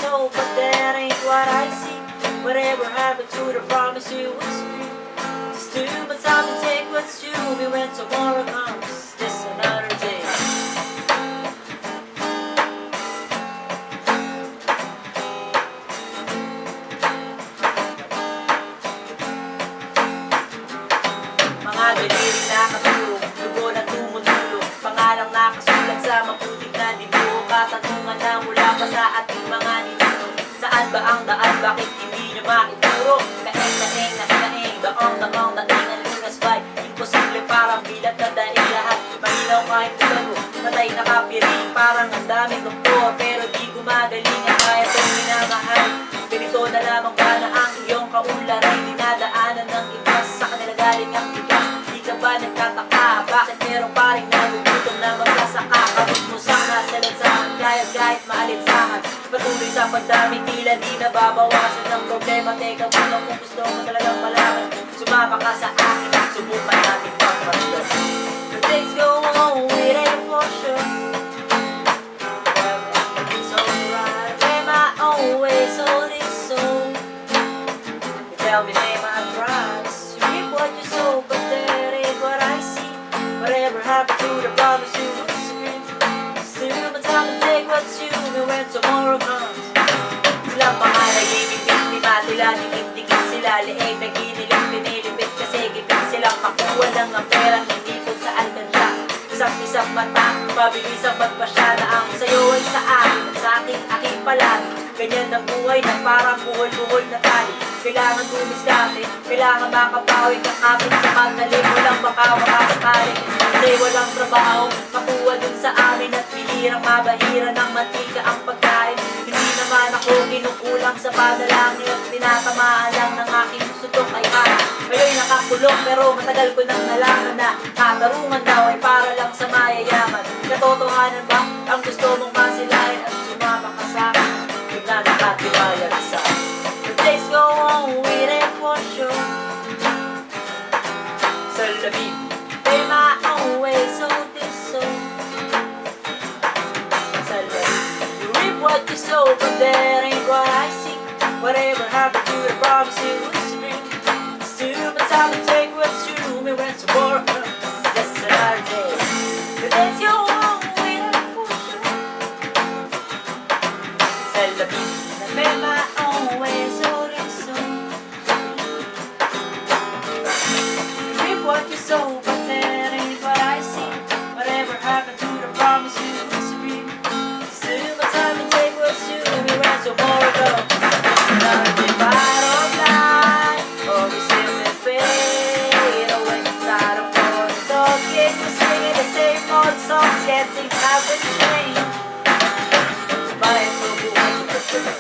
so, but that ain't what I see. Whatever happened to the promise you was free? Just do but time to take what's due. Me when tomorrow comes, just another day. Mga daliri na katulog, dugo na tumutulog, pangalang nakasulat sa maputik na dibuho. Katanungan na mula pa sa ating mga ninuno, saan ba ang daan, bakit hindi nyo maituro? Kaeng, daong, daing ang lunas ba'y imposible, parang bilat na dahil lahat malinaw kahit tulago. Patay na kapiring, parang ang daming doktor, pero di gumagaling at kaya itong minamahal. Ganito na lamang ba na ang iyong kaunlaran, dinadaanan ng iba, sa kanila galing ang bigas? Di ka ba nagtataka, bakit merong paring nagugutom na magsasaka? Kapit mo sana sa lansangan, kahit maalinsangan, patuloy sa pagdami, tila di nababawasan ng problema. Teka muna kung gusto mo talagang malaman, sumama ka sa akin at subukan natin magpasyon. The days go on, it ain't for sure. So right, play my own way, so this song. You tell me name my price, you reap what you sow, but that ain't what I see. Whatever happened to the promise you was free? Still my time to take what's you, and when tomorrow comes. Silang pangalayimik, biktima, tila dikit-dikit sila, leeg na ginilig, pinilipit kasi gipit silang makuha lang ang perang hindi kung saan ganda. Isang mata, mabilis ang magpasya na ang sayo ay sa akin at sa aking palagi. Ganyan ang buhay na parang buhol-buhol na tali. Kailangan dumiskate, kailangan makapawi kang kapit sa pagdaling. Walang bakawa kasakali, kasi walang trabaho makuha dun sa amin at bihirang mabahira ng mantika ang pagkain. Hindi naman ako kinukulang sa panalangin at tinatamaan lang ng aking sutok ay kaya. Ngayon nakakulong pero matagal ko nang nalaman na katarungan daw ay para lang sa mayayaman. Katotohanan ba ang gusto mong masilayan at sumama ka sa akin? Huwag na nakatiwala ka sa akin. The days go on, it ain't for sure. Sa labing, play my own way, so this song. Sa labing, you reap what you sow, but that ain't what I see. Whatever happened to the promise you was free? Still my time to take what's true, me when tomorrow comes, just another day. The days go on, it ain't for sure. Sa labing, play my own way, so this song. You reap what you sow, but that ain't what I see. Whatever happened to the promise you was free? Still my time to take what's due, me when tomorrow comes. Another day bottom line, or we simply fade away. Inside of all the talking, we're singing the same old songs, yet things haven't changed. Bayan ko buhay ko ba't gano'n?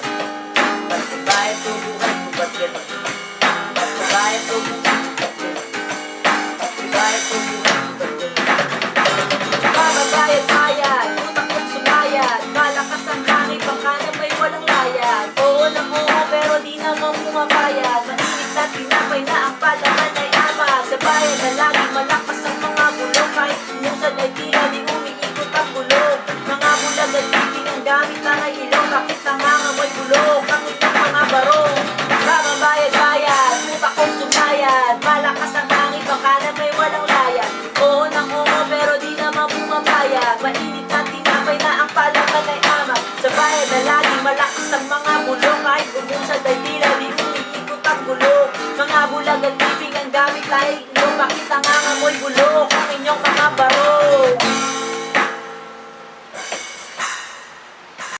Ba't ko bayan ko buhay ko ba't gano'n? Ba't ko bayan ko buhay ko ba't gano'n? Ba't ko bayan ko buhay ko ba't gano'n? Babayad-bayad, utak ko't sumayad, malakas ang hangin, baka na may walang layad. Oo lang oo, pero di naman bumapayag, mainit na tinapay na ang palaman ay amag. Sa bayan na laging malakas ang mga bulong, kahit minsan ay tila di umiikot ang bulong. Mga bulag at bibig ang gamit na ng ilong, bakit nangangamoy bulok ang inyong mga barong? Babayad-bayad, utak ko't sumayad, malakas ang hangin, baka na may walang layad. Oo nang oo, pero di naman bumapayag, mainit na tinapay na ang palaman ay amag. Sa bayan na laging malakas ang mga bulong, kahit umusad ay tila di umiikot ang bulok. Mga bulag at bibig ang gamit ay ilong, bakit nangangamoy bulok ang inyong mga barong?